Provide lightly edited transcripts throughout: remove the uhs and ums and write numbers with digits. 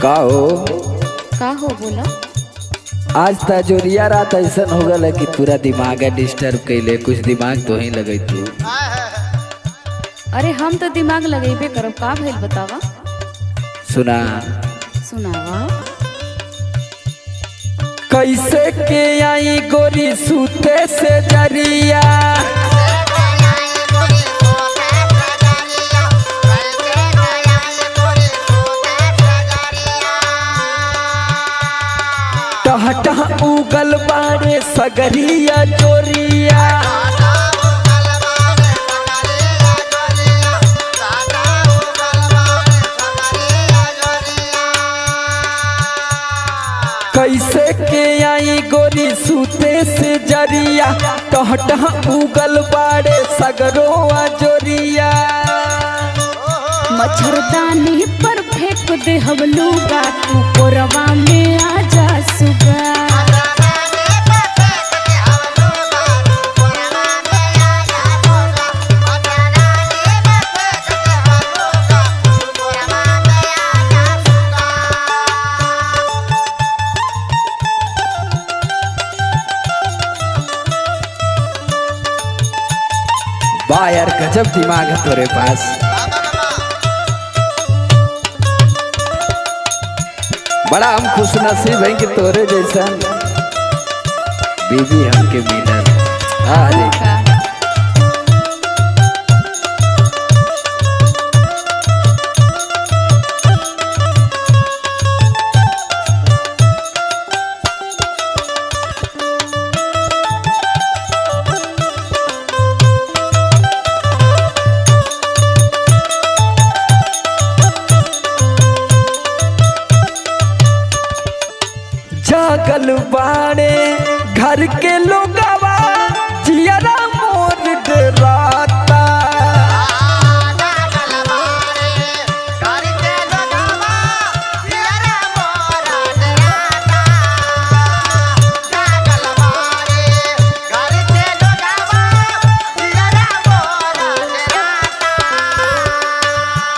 का हो? का हो बोला? आज तजोरिया रात ऐसा हो गल कि पूरा दिमाग डिस्टर्ब कैले। कुछ दिमाग तो ही लगे तू। अरे हम तो दिमाग लगेबे करब, का भइल बतावा? सुना सुनावा। कैसे के आई गोरी सूते से जरिया, टह टह उगल बारे सगरिया जोरिया। कैसे के आई गोरी सूते से जरिया, टह टह उगल बारे सगरोआ जोरिया। मच्छरदानी पर फेंक दे हवलूगा, तू कोरवा में आजा सुगा। वाह यार, गजब दिमाग है तेरे पास। बड़ा हम खुश नसीब हैं कि तोरे जैसा बीवी हमके मिलल। अरे जागल बाड़े घर के लोगवा, जियरा मोर डराता।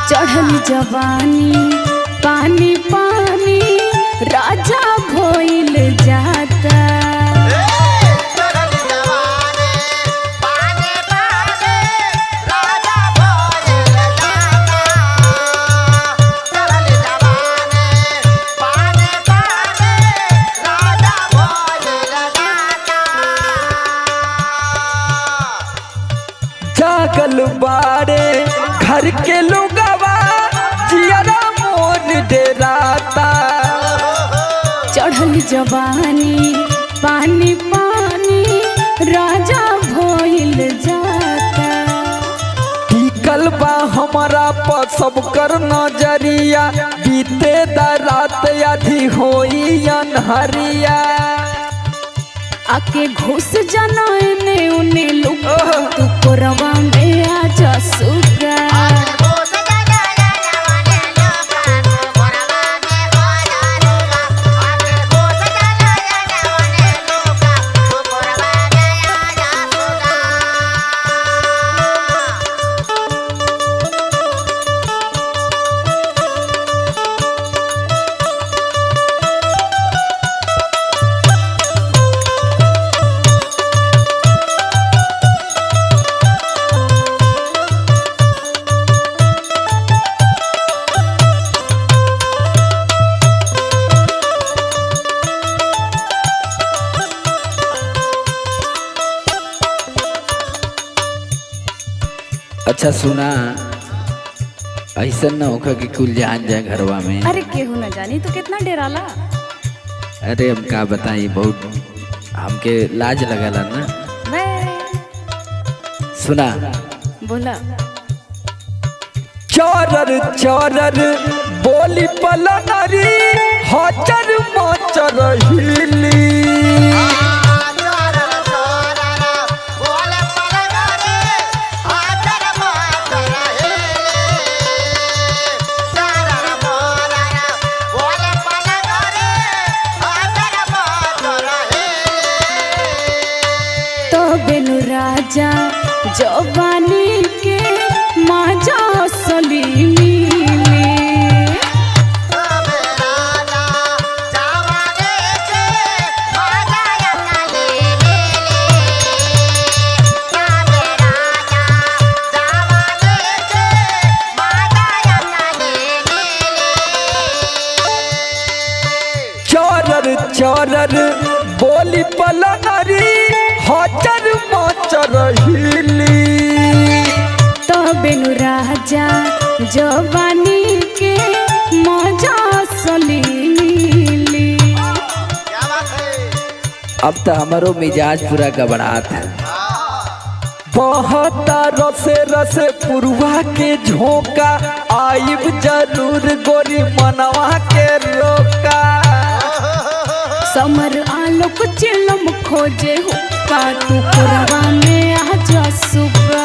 चढ़ल जवानी पानी पानी, राजा भइल जाता। जागल बाड़े घर के लोगवा, जियरा मोर डराता। चढ़ल जवानी पानी पानी, राजा भइल जाता। टिकल बा हमारा पर सब कर नजरिया, बीते दा रात आधी होई अनहरिया। आके घुस जाना एने उने लुका, तू कोरवा में आजा सुगा। अच्छा सुना, ऐसा न होगा कि कुल जान जाए घरवा में। अरे केहू न जानी तो कितना डेराला। अरे हम का बताई, बहुत हमके लाज लगला ना। वे सुना बोला। चौरर चौरर बोली पलनरी, हजर मचर हिली। तो बेनु राजा जवानी के माजा सलीमी। चरर बोली पलनरी हजर मचर हिली। तो बेनु राजा जवानी के मजा सलीली। अब तो हमारो मिजाज पूरा गबड़ात है। बहता रसे रसे पुरवा के झोंका आइब जरूर गोरी मनवा के रोका। समर आलोक चिलम खोजे हुक्का तू पुरवा में आजा सुगा।